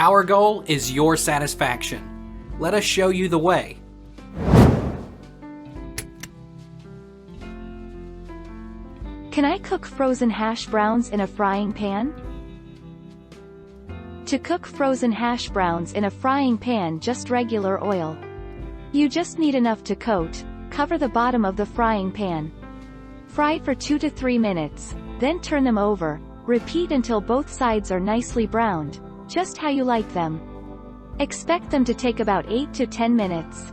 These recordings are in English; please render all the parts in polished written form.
Our goal is your satisfaction. Let us show you the way. Can I cook frozen hash browns in a frying pan? To cook frozen hash browns in a frying pan, just regular oil. You just need enough to cover the bottom of the frying pan. Fry for 2 to 3 minutes, then turn them over. Repeat until both sides are nicely browned, just how you like them. Expect them to take about 8 to 10 minutes.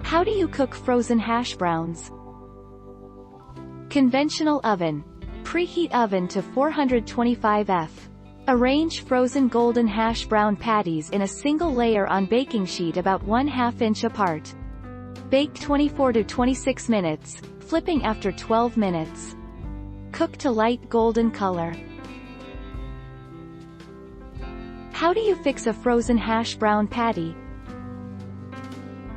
How do you cook frozen hash browns? Conventional oven. Preheat oven to 425 F. Arrange frozen golden hash brown patties in a single layer on baking sheet about 1/2 inch apart. Bake 24 to 26 minutes, flipping after 12 minutes. Cook to light golden color. How do you fix a frozen hash brown patty?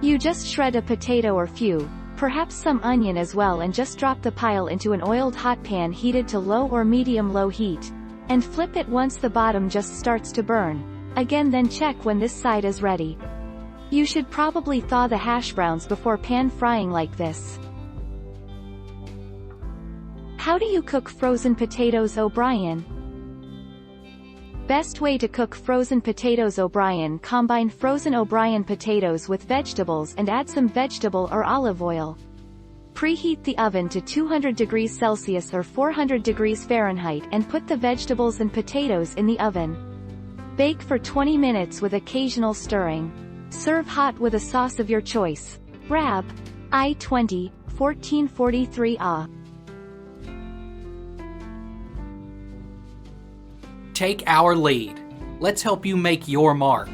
You just shred a potato or few, perhaps some onion as well, and just drop the pile into an oiled hot pan heated to low or medium-low heat, and flip it once the bottom just starts to burn. Again, then check when this side is ready. You should probably thaw the hash browns before pan frying like this. How do you cook frozen potatoes O'Brien? Best way to cook frozen potatoes O'Brien: combine frozen O'Brien potatoes with vegetables and add some vegetable or olive oil. Preheat the oven to 200 degrees Celsius or 400 degrees Fahrenheit and put the vegetables and potatoes in the oven. Bake for 20 minutes with occasional stirring. Serve hot with a sauce of your choice. Rab. I-20, 1443 A. Take our lead. Let's help you make your mark.